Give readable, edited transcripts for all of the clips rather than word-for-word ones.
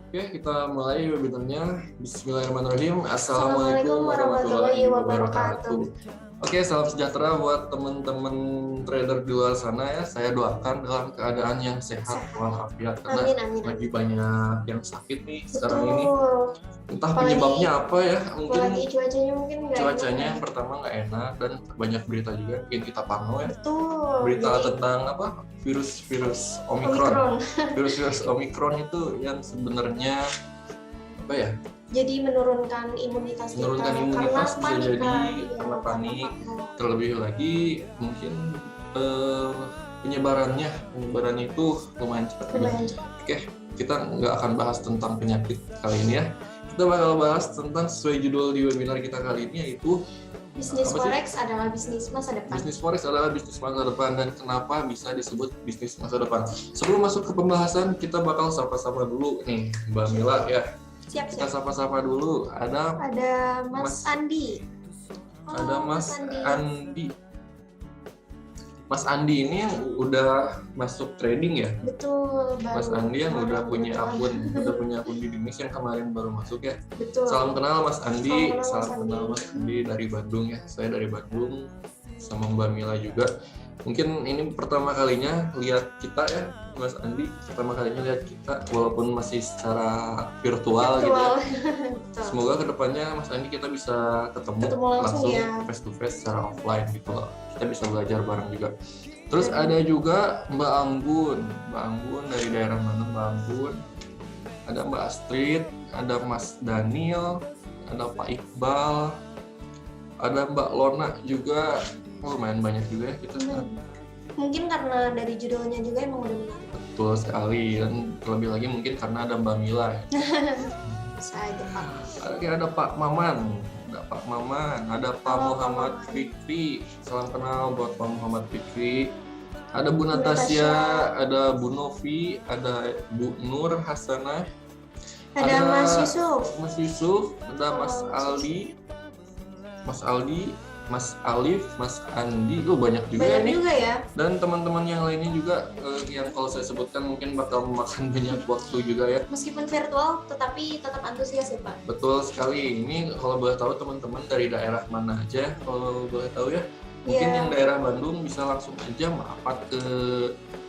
Oke, kita mulai webinarnya. Bismillahirrahmanirrahim. Assalamualaikum Assalamualaikum warahmatullahi warahmatullahi wabarakatuh. wabarakatuh. Oke, salam sejahtera buat teman-teman trader di luar sana ya. Saya doakan dalam keadaan yang sehat walafiat karena Amin. lagi banyak yang sakit nih sekarang ini. Betul. Entah Apalagi- penyebabnya apa ya. Mungkin Apalagi cuacanya mungkin nggak cuacanya enak. yang pertama nggak enak dan banyak berita juga bikin kita parno ya. Betul. Berita Jadi, tentang apa? Virus Omicron. Virus Omicron itu yang sebenarnya apa ya? Jadi menurunkan imunitas Menurunkan kita imunitas karena bisa panik, jadi kan? karena Iya, panik. panik. Terlebih lagi mungkin penyebarannya itu lumayan cepat. Lumayan. Oke, kita nggak akan bahas tentang penyakit kali ini ya. Kita bakal bahas tentang sesuai judul di webinar kita kali ini, yaitu Bisnis apa sih? forex adalah bisnis masa depan. Bisnis forex adalah bisnis masa depan, dan kenapa bisa disebut bisnis masa depan. Sebelum masuk ke pembahasan, kita bakal sapa-sapa dulu nih Mbak Mila ya. Siap. Kita sapa-sapa dulu. Ada Mas Andi. ada Halo, Mas Andi. Mas Andi ini yang udah masuk trading ya? Betul. Mas Andi yang udah punya betul. akun di Dimis yang kemarin baru masuk ya. Betul. Salam kenal Mas Andi, Salam kenal, Mas Andi. dari Bandung ya. Saya dari Bandung sama Mbak Mila juga. Mungkin ini pertama kalinya lihat kita ya, Mas Andi. Pertama kalinya lihat kita walaupun masih secara virtual gitu ya. Betul. Semoga kedepannya Mas Andi kita bisa ketemu langsung ya. face to face secara offline gitu loh. Kita bisa belajar bareng juga. Terus ada juga Mbak Anggun dari daerah mana Mbak Anggun? Ada Mbak Astrid, ada Mas Daniel, ada Pak Iqbal, ada Mbak Lona juga. Lumayan banyak juga ya kita sekarang. Mungkin karena dari judulnya juga emang udah menarik. Betul sekali, dan terlebih lagi mungkin karena ada Mbak Mila ya. Bisa aja Pak. Ada Pak Maman, ada Pak Halo, Muhammad Pak Maman. Fikri. Salam kenal buat Pak Muhammad Fikri. Ada Bu Natasha, ada Bu Novi, ada Bu Nur Hasanah, Ada Mas Yusuf. ada Mas Halo, Aldi, Mas Alif, Mas Andi. Banyak juga Banyak nih. juga ya. Dan teman-teman yang lainnya juga yang kalau saya sebutkan mungkin bakal memakan banyak waktu juga ya. Meskipun virtual, tetapi tetap antusias ya Pak. Betul sekali. Ini kalau boleh tahu teman-teman dari daerah mana aja, kalau boleh tahu ya. Mungkin yang daerah Bandung bisa langsung aja merapat ke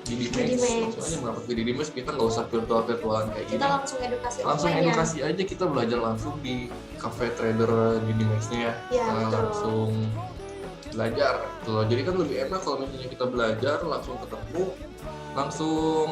Didimex. Langsung aja merapat ke Didimex, kita nggak usah virtualan kayak gini. Kita langsung edukasi Langsung offline edukasi aja, kita belajar langsung di cafe trader Didimex-nya ya. Ya, Kita betul. langsung belajar gitu loh. Jadi kan lebih enak kalau misalnya kita belajar langsung ketemu, langsung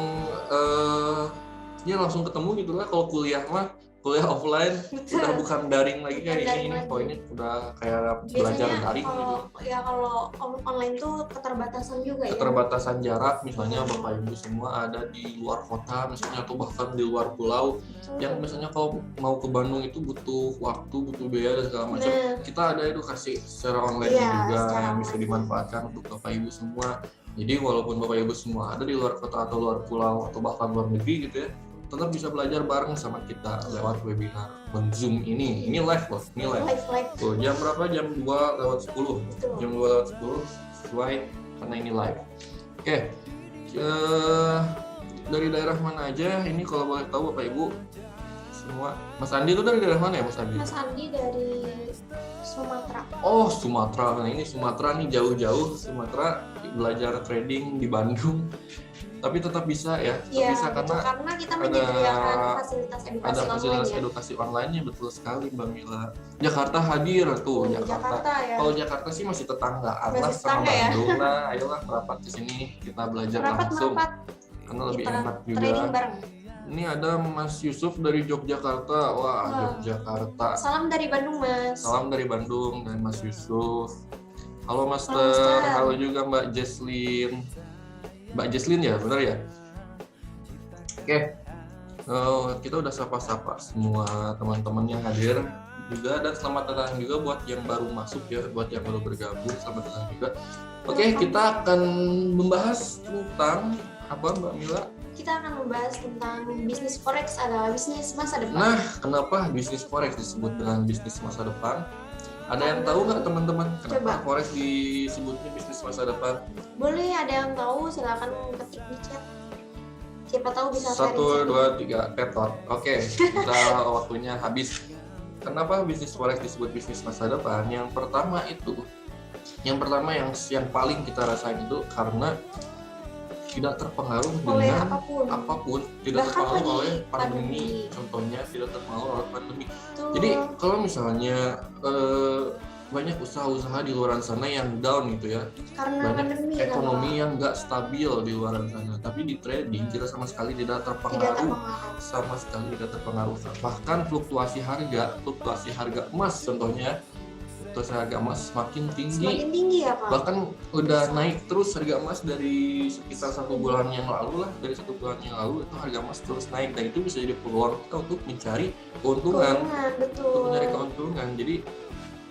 ketemu gitu lah. Kalau kuliah offline, Betul. udah bukan daring lagi kayak Bukan ini. daring Kalau ini udah kayak Biasanya belajar daring gitu. kalau online tuh keterbatasan juga ya. Keterbatasan jarak, misalnya Bapak Ibu semua ada di luar kota misalnya, atau bahkan di luar pulau. Yang misalnya kalau mau ke Bandung itu butuh waktu, butuh biaya dan segala macam. Nah. Kita ada edukasi secara online Iya, juga secara yang bisa online. dimanfaatkan untuk Bapak Ibu semua. Jadi walaupun Bapak Ibu semua ada di luar kota atau luar pulau atau bahkan luar negeri gitu ya, tetap bisa belajar bareng sama kita lewat webinar Zoom ini. Ini live loh, ini live. Live. Tuh, jam berapa? Jam 2:10. Betul. Jam 2:10 sesuai karena ini live. Oke. Dari daerah mana aja? Ini kalau boleh tahu Bapak Ibu semua. Mas Andi itu dari daerah mana ya, Mas Andi? Mas Andi dari Sumatera. Oh, Sumatera. Nah, ini Sumatera nih, jauh-jauh Sumatera, belajar trading di Bandung. Tapi tetap bisa ya. Iya, bisa betul. Karena kita menyediakan fasilitas edukasi ada fasilitas online ya. edukasi online-nya, betul sekali Mbak Mila. Jakarta hadir tuh, Jakarta. ya. Kalau Jakarta sih masih tetanggaan lah Masih sama tetangga ya. Bandung lah. Ayolah merapat ke sini, kita belajar langsung. Merapat Karena lebih kita enak juga. trading bareng. Ini ada Mas Yusuf dari Yogyakarta. Wah, Yogyakarta. Salam dari Bandung, Mas. Salam dari Bandung dan Mas Yusuf. Halo Master, Master. halo juga Mbak Jesslyn. Mbak Jesslyn ya, benar ya? Oke. Kita udah sapa-sapa semua teman-teman yang hadir juga, dan selamat datang juga buat yang baru masuk ya, buat yang baru bergabung, selamat datang juga. Oke, kita akan membahas tentang apa Mbak Mila? Kita akan membahas tentang bisnis forex adalah bisnis masa depan. Nah, kenapa bisnis forex disebut dengan bisnis masa depan? Ada yang tahu nggak teman-teman kenapa forex disebutnya bisnis masa depan? Boleh, ada yang tahu silakan ketik di chat. Siapa tahu bisa Satu, sharing. dua, tiga, tetot. Oke, kita waktunya habis. Kenapa bisnis forex disebut bisnis masa depan? Yang pertama yang paling kita rasain itu karena tidak terpengaruh Oleh dengan apapun. apapun, tidak Bahkan terpengaruh lagi oleh pandemi. pandemi. Contohnya tidak terpengaruh oleh pandemi. Betul. Jadi kalau misalnya banyak usaha-usaha di luar sana yang down gitu ya, karena banyak pandemi ekonomi yang nggak stabil di luar sana, tapi di trading kita sama sekali tidak tidak terpengaruh, terpengaruh. sama sekali tidak terpengaruh. Bahkan fluktuasi harga emas contohnya, fluktuasi harga emas semakin tinggi, Semakin tinggi ya Pak. bahkan udah naik terus harga emas dari sekitar 1 bulan yang lalu lah, dari 1 bulan yang lalu itu harga emas terus naik, dan itu bisa jadi peluang kita untuk mencari keuntungan, Betul. untuk mencari keuntungan. Jadi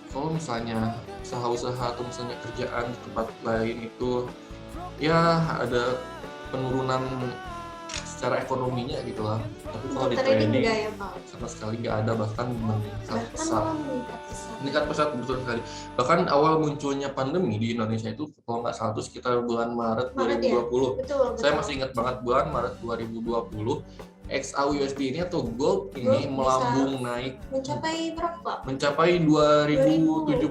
kalau misalnya usaha-usaha atau misalnya kerjaan di tempat lain itu ya ada penurunan secara ekonominya gitu lah, tapi kalau di Untuk trading trading enggak ya Pak? sama sekali nggak ada, bahkan meningkat Bahkan pesat. malah meningkat pesat. Meningkat pesat, betul sekali. Bahkan awal munculnya pandemi di Indonesia itu kalau nggak salah itu sekitar bulan Maret Maret ya? 2020. Betul. Saya masih ingat banget bulan Maret 2020 XAUUSD ini atau gold ini Gold melambung naik mencapai berapa Pak? mencapai 2070,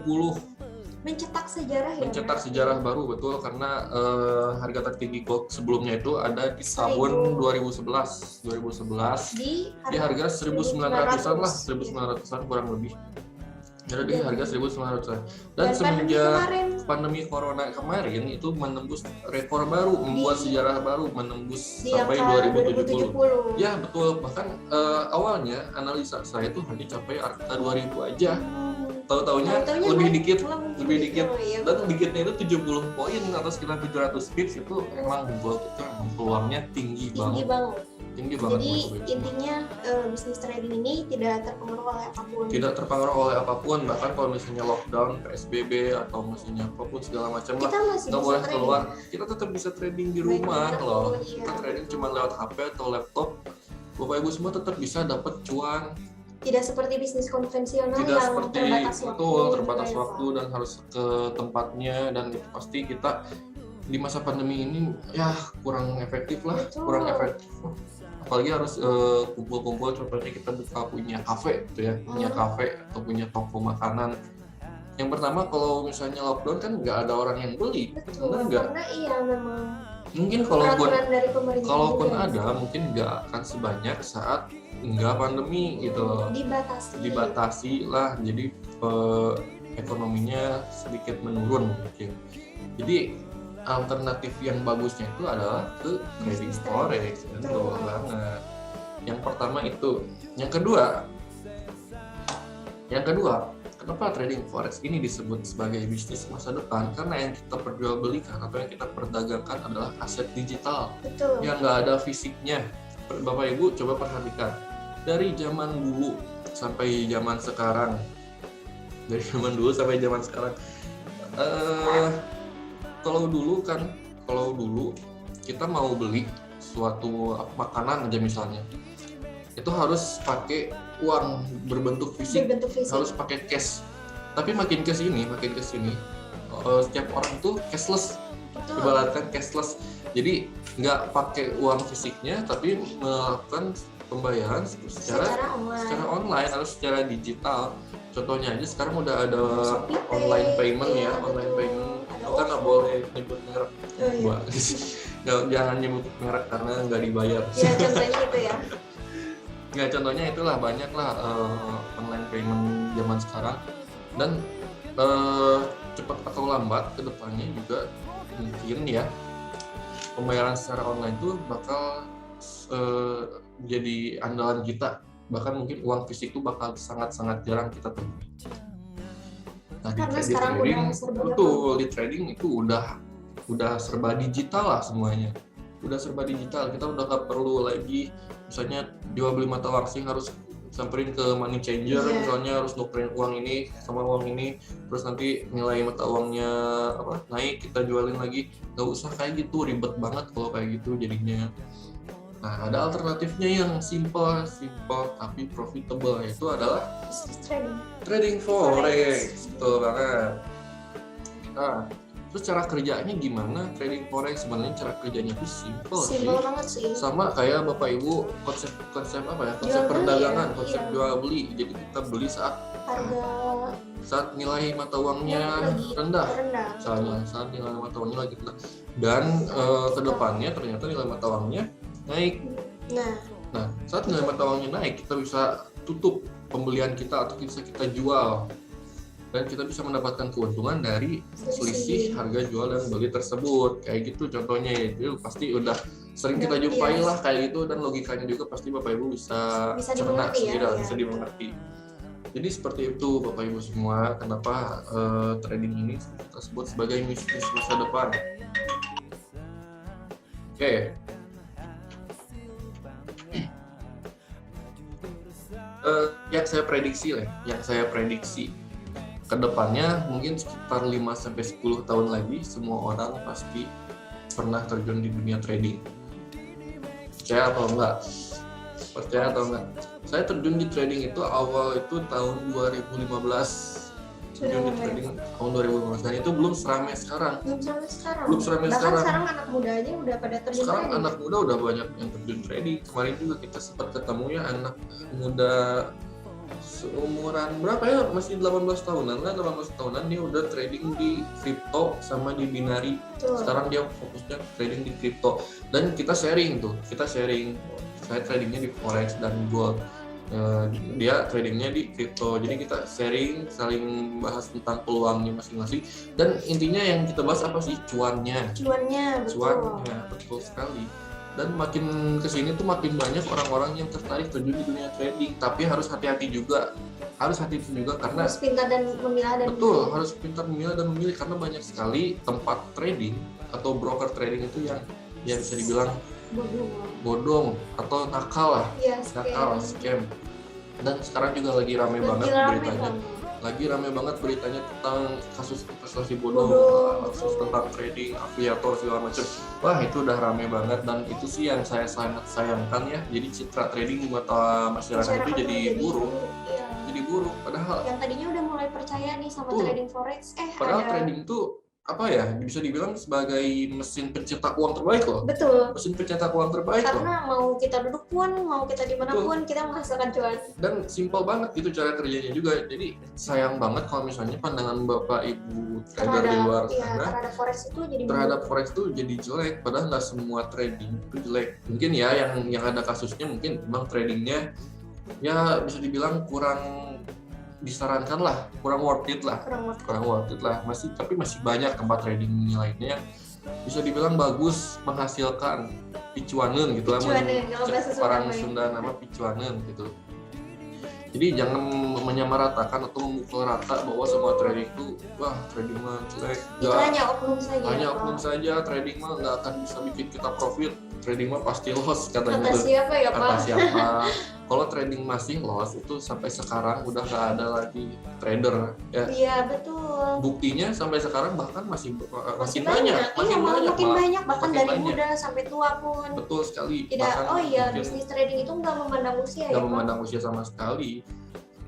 Mencetak sejarah ya. mencetak sejarah baru, betul, karena harga tertinggi gold sebelumnya itu ada di tahun 2011 di di harga 1.900-an lah, 1900. 1.900-an kurang lebih. Jadi di harga 1.900-an. Dan pandemi semenjak kemarin pandemi corona kemarin itu menembus rekor baru, membuat sejarah baru, menembus di sampai angka 2070. 2070. Ya betul, bahkan awalnya analisa saya itu hanya capai angka 2000 aja. Tahu-taunya lebih dikit, Ya, dan dikitnya itu 70 poin atau sekitar 700 pips. Itu emang gold itu emang peluangnya tinggi tinggi banget. banget. Tinggi banget. Jadi untuk intinya bisnis trading ini tidak terpengaruh oleh apapun. tidak terpengaruh oleh apapun, bahkan kalau misalnya lockdown, PSBB atau misalnya apapun segala macam lah, Kita masih nggak bisa boleh trading. keluar, kita tetap bisa trading di rumah Betul, loh. iya. Kita trading cuma lewat HP atau laptop, Bapak Ibu semua tetap bisa dapat cuan. Tidak seperti bisnis konvensional Tidak yang seperti terbatas waktu. betul, terbatas gitu ya, waktu dan harus ke tempatnya, dan itu pasti kita di masa pandemi ini ya kurang efektif lah. Betul. Kurang efektif, apalagi harus kumpul-kumpul. Contohnya kita punya kafe gitu ya, punya kafe atau punya toko makanan. Yang pertama kalau misalnya lockdown kan nggak ada orang yang beli, Betul, benar nggak? karena iya memang Mungkin kalaupun peraturan dari pemerintah kalaupun juga. ada, mungkin nggak akan sebanyak saat nggak pandemi gitu loh. Dibatasi lah, jadi ekonominya sedikit menurun mungkin. Jadi alternatif yang bagusnya itu adalah ke trading forex, betul banget. Yang pertama itu. Yang kedua, kenapa trading forex ini disebut sebagai bisnis masa depan? Karena yang kita perjualbelikan atau yang kita perdagangkan adalah aset digital. Betul. Yang nggak ada fisiknya. Bapak Ibu coba perhatikan, dari zaman dulu sampai zaman sekarang, kalau dulu kita mau beli suatu makanan aja misalnya, itu harus pakai uang berbentuk fisik, harus pakai cash. Tapi makin ke sini setiap orang tuh cashless. Betul. Ibaratkan cashless, jadi nggak pakai uang fisiknya tapi melakukan pembayaran secara online atau secara digital. Contohnya aja sekarang udah ada online payment ya, online payment. Kita nggak boleh nyebut merek, jangan nyebut merek karena nggak dibayar. Ya contohnya itu ya. Nggak, contohnya itulah, banyak lah online payment zaman sekarang, dan cepat atau lambat kedepannya juga mungkin ya pembayaran secara online itu bakal jadi andalan kita, bahkan mungkin uang fisik itu bakal sangat-sangat jarang kita temui. Nah, di trading betul, di trading itu udah serba digital lah semuanya, udah serba digital. Kita udah nggak perlu lagi misalnya jual beli mata uang asing harus samperin ke money changer, misalnya harus nukerin uang ini sama uang ini, terus nanti nilai mata uangnya naik kita jualin lagi. Nggak usah kayak gitu, ribet banget kalau kayak gitu jadinya. Nah, ada alternatifnya yang simple tapi profitable, yaitu adalah trading forex. Betul banget. Nah, Terus cara kerjanya gimana? Trading forex sebenarnya cara kerjanya itu simple sih. Simpel banget sih. Sama kayak Bapak Ibu konsep apa ya? Konsep Jual beli perdagangan, ya? konsep Iya. jual beli. Jadi kita beli Harga saat nilai mata uangnya lagi rendah. rendah. Misalnya saat nilai mata uangnya lagi rendah. Dan kedepannya ternyata nilai mata uangnya naik. Nah, saat nilai mata uangnya naik, kita bisa tutup pembelian kita atau bisa kita jual. Dan kita bisa mendapatkan keuntungan dari selisih harga jual dan beli tersebut. Kayak gitu contohnya, itu pasti udah sering kita jumpai lah kayak gitu, dan logikanya juga pasti Bapak Ibu bisa cerna sendiri, bisa dimengerti. Jadi seperti itu Bapak Ibu semua, kenapa trading ini kita sebut sebagai bisnis masa depan. Oke. Yang saya prediksi kedepannya mungkin sekitar 5-10 tahun lagi semua orang pasti pernah terjun di dunia trading. Percaya atau enggak? Saya terjun di trading itu awal itu tahun 2015. Terjun di trading tahun 2015 dan itu belum seramai sekarang. Bahkan sekarang anak muda aja udah pada terjun sekarang trading. Anak muda udah banyak yang terjun trading. Kemarin juga kita sempat ketemu ya anak muda seumuran berapa ya, masih 18 tahunan kan, 18 tahunan dia udah trading di kripto sama di binari. Sekarang dia fokusnya trading di kripto dan kita sharing, saya tradingnya di forex dan gold, dia tradingnya di kripto, jadi kita sharing, saling bahas tentang peluangnya masing-masing, dan intinya yang kita bahas apa sih? Cuannya, betul sekali. Dan makin kesini tuh makin banyak orang-orang yang tertarik terjun di dunia trading, tapi harus hati-hati juga karena harus pintar dan memilah dan harus pintar memilah dan memilih, karena banyak sekali tempat trading atau broker trading itu yang bisa dibilang bodong atau nakal lah, scam. Dan sekarang juga lagi rame banget beritanya tentang kasus investasi bodong, kasus tentang trading, afiliator segala macam. Wah, itu udah rame banget, dan itu sih yang saya sangat sayangkan ya. Jadi citra trading di mata masyarakat itu jadi buruk. Padahal yang tadinya udah mulai percaya nih sama trading forex, padahal trading tuh apa ya, bisa dibilang sebagai mesin pencetak uang terbaik loh. Betul. Mesin pencetak uang terbaik karena mau kita duduk pun, mau kita di mana pun, kita menghasilkan cuan. Dan simpel banget itu cara kerjanya juga. Jadi sayang banget kalau misalnya pandangan Bapak Ibu trader di luar sana terhadap forex itu jadi jelek. Padahal nggak semua trading itu jelek. Mungkin ya yang ada kasusnya mungkin memang tradingnya ya bisa dibilang kurang disarankan lah, kurang worth it lah. Tapi masih banyak tempat trading lainnya yang bisa dibilang bagus, menghasilkan picuanen gitu lah, orang Sunda nama picuanen gitu. Jadi jangan menyamaratakan atau memukul rata bahwa semua trading itu trading mah jelek. Hanya oknum saja. Trading mah nggak akan bisa bikin kita profit. Trading mah pasti loss katanya. Kata siapa ya, Pak? Kata siapa? Kalau trading masih loss itu sampai sekarang udah nggak ada lagi trader ya. Iya, betul. Buktinya sampai sekarang bahkan makin Makin banyak bahkan dari muda sampai tua pun. Betul sekali. Bisnis trading itu nggak memandang usia. Nggak memandang usia sama sekali.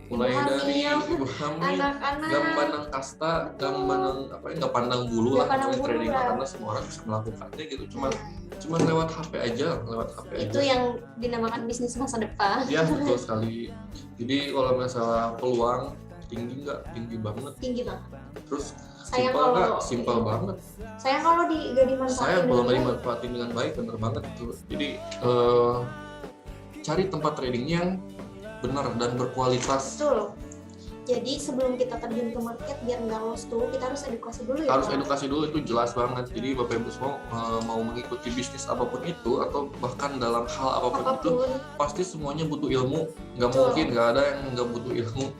Mulai dari ibu hamil, nggak memandang kasta, nggak pandang bulu lah trading, karena semua orang bisa melakukannya gitu. Cuman lewat HP aja. Itu yang dinamakan bisnis masa depan. Ya, betul sekali. Jadi kalau masalah peluang tinggi nggak? Tinggi banget. Terus simpel banget. Sayang kalau nggak dimanfaatin dengan baik, bener banget itu. Jadi cari tempat trading yang benar dan berkualitas. Betul. Jadi sebelum kita terjun ke market biar nggak loss tuh, kita harus edukasi dulu ya. Edukasi dulu, itu jelas banget. Jadi Bapak Ibu semua mau mengikuti bisnis apapun itu atau bahkan dalam hal apapun itu, pasti semuanya butuh ilmu. Nggak mungkin nggak ada yang nggak butuh ilmu.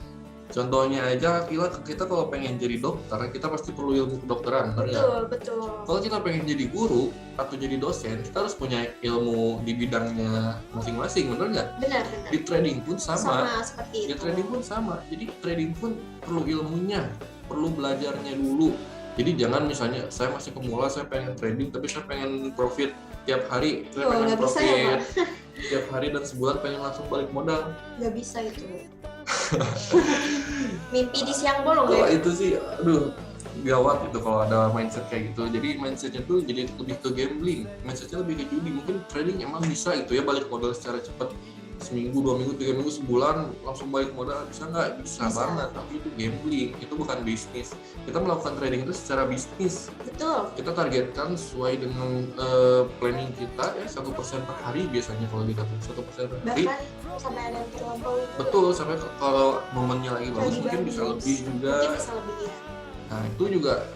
Contohnya aja, kita kalau pengen jadi dokter, kita pasti perlu ilmu kedokteran, betul. Kalau kita pengen jadi guru atau jadi dosen, kita harus punya ilmu di bidangnya masing-masing, benar nggak? Benar. Di trading pun sama. Seperti itu. Di trading pun sama. Jadi trading pun perlu ilmunya, perlu belajarnya dulu. Jadi jangan misalnya saya masih pemula, saya pengen trading, tapi saya pengen profit tiap hari, saya pengen profit tiap hari dan sebulan pengen langsung balik modal. Nggak bisa itu. Mimpi di siang bolong ya? Itu sih, gawat gitu kalau ada mindset kayak gitu. Jadi mindsetnya tuh jadi lebih ke gambling, mindsetnya lebih ke judi. Mungkin trading emang bisa gitu ya balik modal secara cepat, seminggu, 2 minggu, 3 minggu, sebulan langsung balik modal, bisa nggak? Bisa banget, tapi itu gambling, itu bukan bisnis. Kita melakukan trading itu secara bisnis. Betul. Kita targetkan sesuai dengan planning kita ya, 1% per hari biasanya kalau kita 1% per hari. Bahkan sampai ada yang terlampaui. Betul, sampai kalau momennya lagi bagus mungkin bisa lebih juga. Mungkin bisa lebih ya. Nah itu juga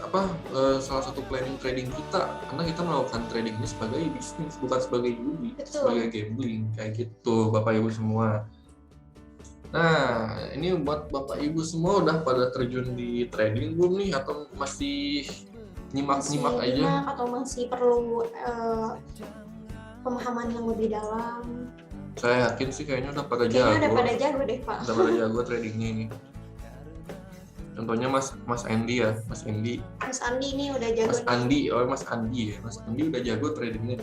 salah satu planning trading kita, karena kita melakukan trading ini sebagai bisnis, bukan sebagai judi, sebagai gambling kayak gitu, Bapak Ibu semua. Nah ini buat Bapak Ibu semua udah pada terjun di trading belum nih, atau masih nyimak-nyimak aja? Atau masih perlu pemahaman yang lebih dalam? Saya yakin sih kayaknya udah pada jago. Kayaknya udah pada jago deh Pak. Udah pada jago tradingnya ini. Contohnya Mas Andi ya, Mas Andi. Mas Andi ini udah jago. Mas Andi, Mas Andi ya, Mas Andi udah jago tradingnya.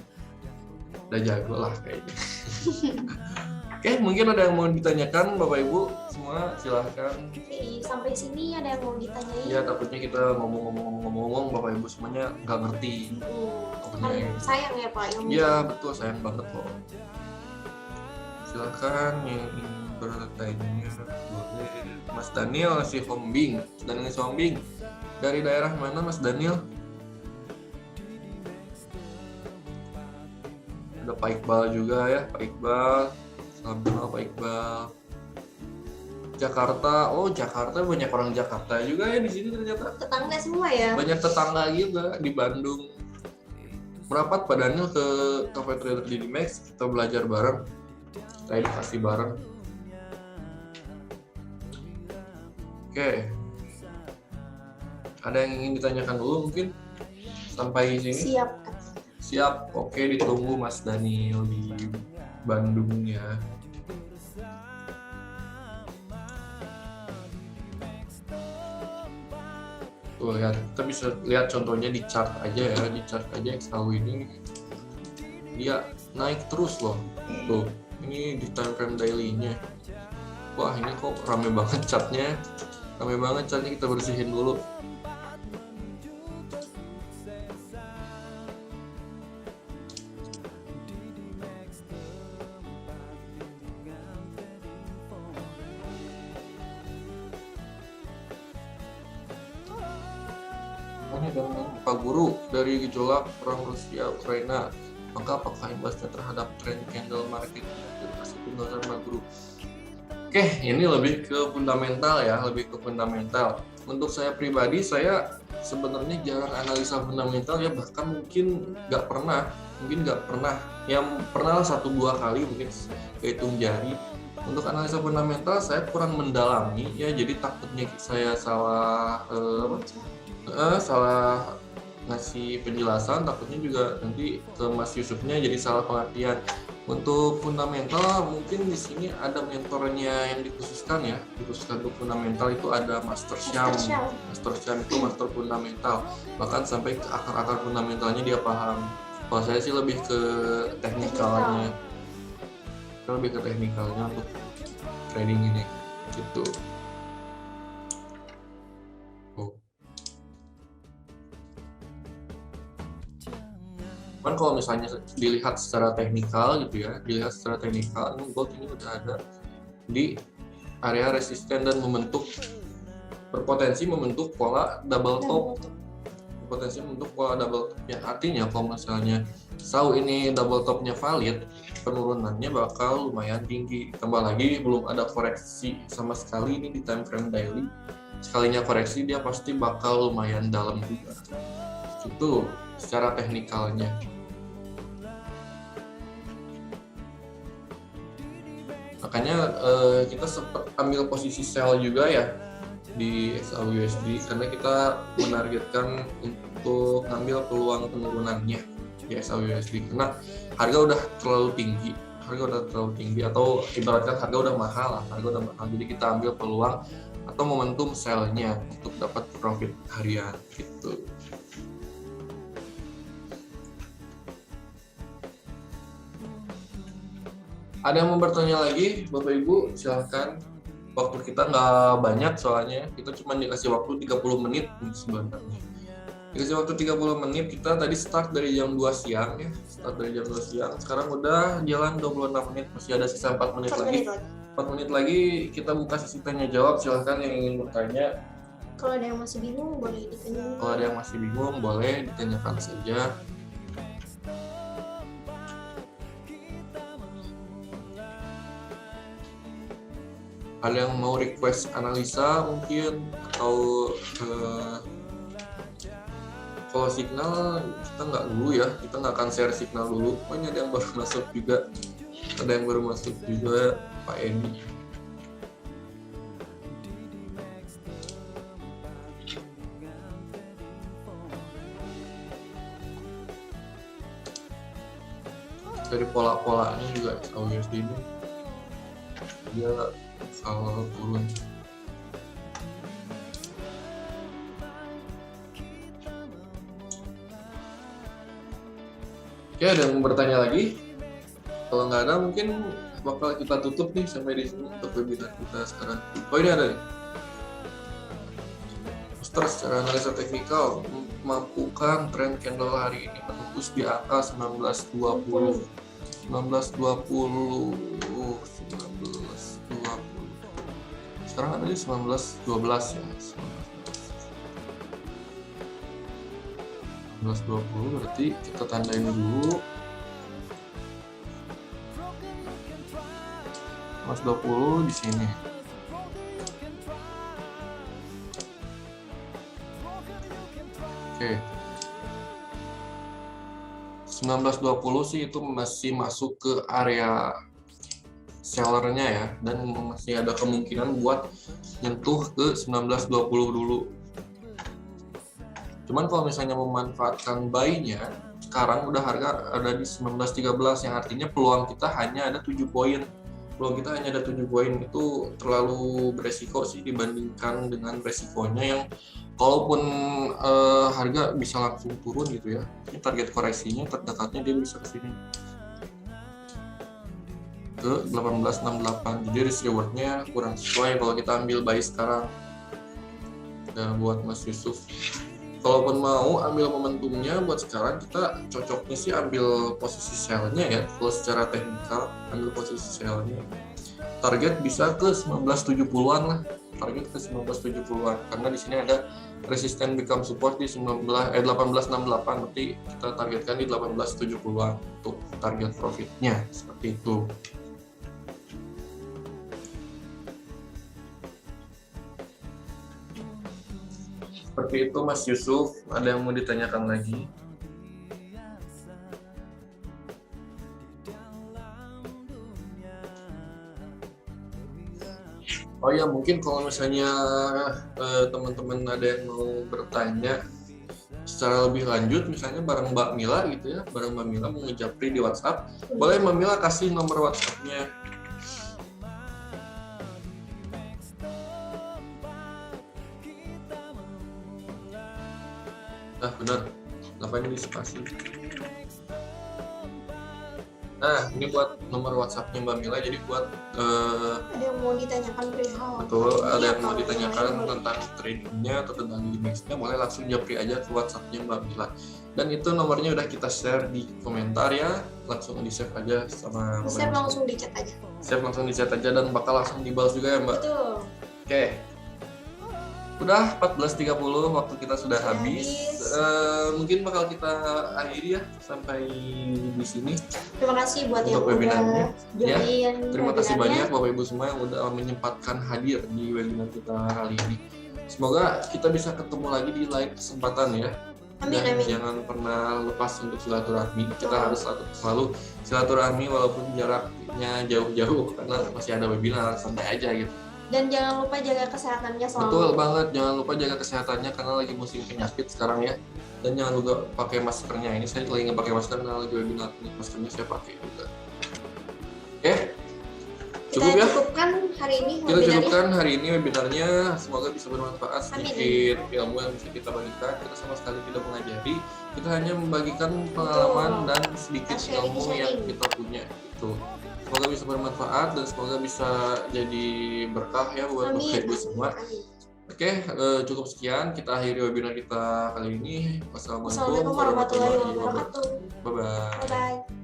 Udah jago lah kayaknya. Oke, mungkin ada yang mau ditanyakan Bapak Ibu semua, silahkan. Oke, sampai sini ada yang mau ditanyain? Ya takutnya kita ngomong Bapak Ibu semuanya nggak ngerti. Kan sayang ya Pak. Iya betul, sayang banget loh. Silahkan yang ingin bertanya boleh. Mas Daniel si Hombing, dari daerah mana Mas Daniel? Ada Pak Iqbal juga ya, Pak Iqbal. Salam kenal Pak Iqbal. Jakarta, Jakarta banyak orang Jakarta juga ya di sini ternyata. Tetangga semua ya. Banyak tetangga juga di Bandung. Merapat Pak Daniel ke Cafe Trader di Max, kita belajar bareng, kita edukasi bareng. Oke, ada yang ingin ditanyakan dulu mungkin sampai sini? Siap. Oke, ditunggu Mas Daniel di Bandung ya. Tuh lihat, kita bisa lihat contohnya di chart aja ya, di chart aja XAU ini dia naik terus loh. Tuh, ini di time frame daily-nya. Wah, ini kok rame banget chartnya. Kita bersihin dulu. Pak Guru, dari gejolak perang Rusia Ukraina, maka apakah imbasnya terhadap trend candle market? Terima kasih penjelasan Pak Guru. Oke, ini lebih ke fundamental ya, Untuk saya pribadi, saya sebenarnya jarang analisa fundamental ya, bahkan mungkin nggak pernah. Yang pernah 1-2 kali mungkin kehitung jari. Untuk analisa fundamental saya kurang mendalami ya, jadi takutnya saya salah ngasih penjelasan, takutnya juga nanti ke Mas Yusufnya jadi salah pengertian. Untuk fundamental mungkin di sini ada mentornya yang dikhususkan untuk fundamental itu ada Master Syam itu master fundamental, bahkan sampai ke akar-akar fundamentalnya dia paham. Kalau saya sih lebih ke teknikalnya, untuk trading ini gitu. Cuman kalau misalnya dilihat secara teknikal gitu ya, gold ini udah ada di area resisten dan berpotensi membentuk pola double top. Ya, artinya kalau misalnya SAU ini double topnya valid, penurunannya bakal lumayan tinggi. Tambah lagi belum ada koreksi sama sekali ini di time frame daily. Sekalinya koreksi dia pasti bakal lumayan dalam juga. Itu secara teknikalnya. Makanya kita sempat ambil posisi sell juga ya di XAUUSD karena kita menargetkan untuk ngambil peluang penurunannya di XAUUSD karena harga udah terlalu tinggi atau ibaratkan harga udah mahal, jadi kita ambil peluang atau momentum sell-nya untuk dapat profit harian gitu. Ada yang mau bertanya lagi, Bapak Ibu? Silahkan. waktu kita nggak banyak soalnya, kita cuma dikasih waktu 30 menit sebenarnya. Dikasih waktu 30 menit, kita tadi start dari jam 2 siang ya, sekarang udah jalan 26 menit, masih ada sisa 4 menit 4 lagi. menit lagi. 4 menit lagi kita buka sesi tanya jawab, silahkan yang ingin bertanya. Kalau ada yang masih bingung boleh ditanya. Kalau ada yang masih bingung boleh ditanyakan saja. Ada yang mau request analisa mungkin, atau kalau signal kita nggak dulu ya, kita nggak akan share signal dulu. Oh, ini ada yang baru masuk juga, Pak Edi. Dari pola-polanya juga USD ini dia selalu turun. Oke, ada yang bertanya lagi? Kalau nggak ada mungkin bakal kita tutup nih sampai di sini untuk webinar kita sekarang. Oh, ini ada nih. Master secara analisa teknikal, mampukah tren candle hari ini menembus di angka 1920? 1920. Sekarang ada di 1912 ya. 1920 berarti kita tandain dulu. 1920 di sini. Oke. 1920 sih itu masih masuk ke area sellernya ya, dan masih ada kemungkinan buat nyentuh ke 1920 dulu. Cuman kalau misalnya memanfaatkan buy-nya, sekarang udah harga ada di 1913, yang artinya peluang kita hanya ada 7 poin. Peluang kita hanya ada 7 poin, itu terlalu beresiko sih dibandingkan dengan resikonya yang kalaupun harga bisa langsung turun gitu ya. Ini target koreksinya terdekatnya dia bisa ke sini. Ke 1868. Jadi risk rewardnya kurang sesuai kalau kita ambil buy sekarang. Dan buat Mas Yusuf, kalaupun mau ambil momentumnya buat sekarang, kita cocoknya sih ambil posisi sell-nya ya. Kalau secara teknikal ambil posisi sell-nya, target bisa ke 1970-an lah, target ke 1970-an, karena di sini ada resisten become support di 1868, berarti kita targetkan di 1870-an untuk target profitnya, seperti itu. Seperti itu Mas Yusuf, ada yang mau ditanyakan lagi? Oh ya, mungkin kalau misalnya teman-teman ada yang mau bertanya secara lebih lanjut, misalnya bareng Mbak Mila gitu ya, bareng Mbak Mila mau ngejapri di WhatsApp, boleh Mbak Mila kasih nomor WhatsApp-nya. Nah benar, lapanya di spasi. Nah ini buat nomor WhatsApp-nya Mbak Mila, jadi buat ada yang mau ditanyakan perihal. betul, ada yang mau ditanyakan tentang tradingnya atau tentang gimmicks-nya, boleh langsung japri aja ke WhatsApp-nya Mbak Mila. Dan itu nomornya udah kita share di komentar ya, langsung di save aja sama Mbak. Save langsung di chat aja. Save langsung di chat aja dan bakal langsung dibalas juga ya Mbak. Betul. Oke. Udah 14.30, waktu kita sudah habis. Mungkin bakal kita akhiri ya sampai di sini. Terima kasih buat yang untuk webinarnya. udah Ya, join terima kasih webinarnya. banyak Bapak Ibu semua yang udah menyempatkan hadir di webinar kita kali ini. Semoga kita bisa ketemu lagi di lain kesempatan ya. Amin, Dan amin. jangan pernah lepas untuk silaturahmi. Kita harus selalu silaturahmi walaupun jaraknya jauh-jauh, karena masih ada webinar, santai aja gitu. Dan jangan lupa jaga kesehatannya selalu. Betul banget, jangan lupa jaga kesehatannya karena lagi musim penyakit sekarang ya. Dan jangan lupa pakai maskernya. Ini saya lagi nggak pakai masker karena lagi webinar, maskernya saya pakai juga. Oke, cukup ya. Cukupkan hari ini Kita webinarnya. cukupkan hari ini webinarnya. Semoga bisa bermanfaat, Amin. sedikit ilmu yang bisa kita bagikan. Kita sama sekali tidak mengajari, Kita hanya membagikan pengalaman dan sedikit Sharing. ilmu yang kita punya itu. Semoga bisa bermanfaat dan semoga bisa jadi berkah ya buat Bapak Ibu semua. Oke, cukup sekian kita akhiri webinar kita kali ini. Wassalamualaikum Wassalamualaikum warahmatullahi warahmatullahi wabarakatuh. wabarakatuh. Bye bye. Bye bye.